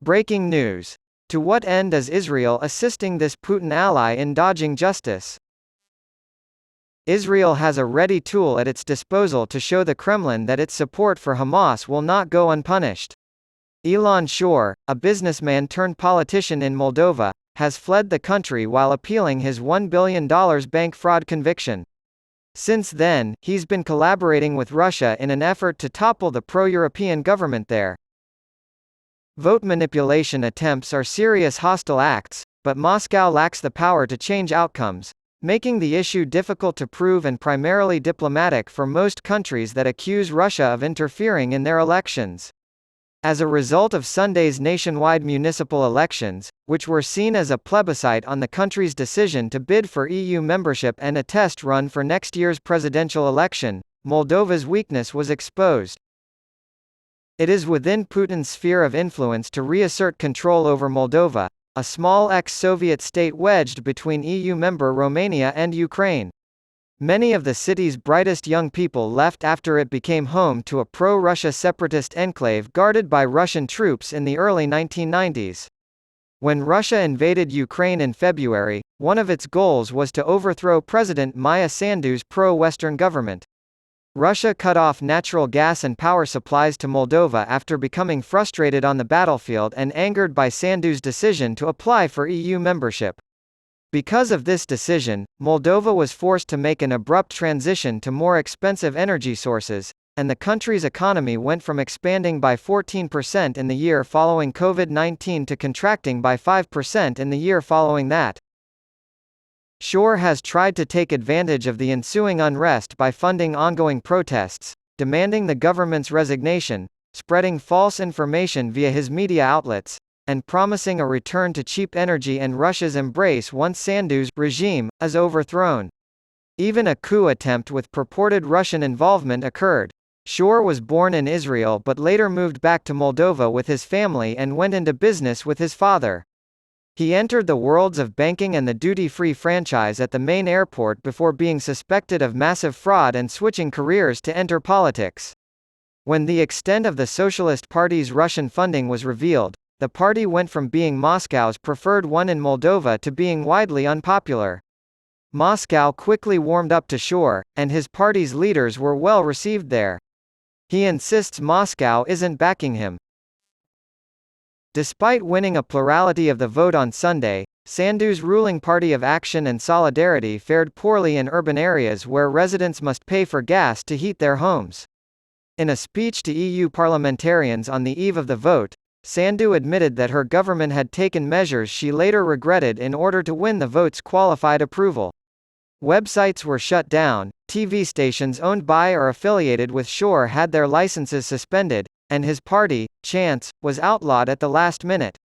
Breaking news. To what end is Israel assisting this Putin ally in dodging justice? Israel has a ready tool at its disposal to show the Kremlin that its support for Hamas will not go unpunished. Elon Shore, a businessman turned politician in Moldova, has fled the country while appealing his $1 billion bank fraud conviction. Since then, he's been collaborating with Russia in an effort to topple the pro-European government there. Vote manipulation attempts are serious hostile acts, but Moscow lacks the power to change outcomes, making the issue difficult to prove and primarily diplomatic for most countries that accuse Russia of interfering in their elections. As a result of Sunday's nationwide municipal elections, which were seen as a plebiscite on the country's decision to bid for EU membership and a test run for next year's presidential election, Moldova's weakness was exposed. It is within Putin's sphere of influence to reassert control over Moldova, a small ex-Soviet state wedged between EU member Romania and Ukraine. Many of the city's brightest young people left after it became home to a pro-Russia separatist enclave guarded by Russian troops in the early 1990s. When Russia invaded Ukraine in February, one of its goals was to overthrow President Maya Sandu's pro-Western government. Russia cut off natural gas and power supplies to Moldova after becoming frustrated on the battlefield and angered by Sandu's decision to apply for EU membership. Because of this decision, Moldova was forced to make an abrupt transition to more expensive energy sources, and the country's economy went from expanding by 14% in the year following COVID-19 to contracting by 5% in the year following that. Shore has tried to take advantage of the ensuing unrest by funding ongoing protests, demanding the government's resignation, spreading false information via his media outlets, and promising a return to cheap energy and Russia's embrace once Sandu's regime is overthrown. Even a coup attempt with purported Russian involvement occurred. Shore was born in Israel but later moved back to Moldova with his family and went into business with his father. He entered the worlds of banking and the duty-free franchise at the main airport before being suspected of massive fraud and switching careers to enter politics. When the extent of the Socialist Party's Russian funding was revealed, the party went from being Moscow's preferred one in Moldova to being widely unpopular. Moscow quickly warmed up to Shore, and his party's leaders were well received there. He insists Moscow isn't backing him. Despite winning a plurality of the vote on Sunday, Sandu's ruling Party of Action and Solidarity fared poorly in urban areas where residents must pay for gas to heat their homes. In a speech to EU parliamentarians on the eve of the vote, Sandu admitted that her government had taken measures she later regretted in order to win the vote's qualified approval. Websites were shut down, TV stations owned by or affiliated with Shore had their licenses suspended, and his party, Chance, was outlawed at the last minute.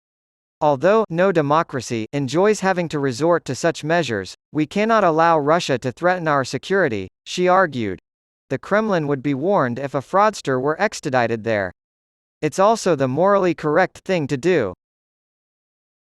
Although no democracy enjoys having to resort to such measures, we cannot allow Russia to threaten our security, she argued. The Kremlin would be warned if a fraudster were extradited there. It's also the morally correct thing to do.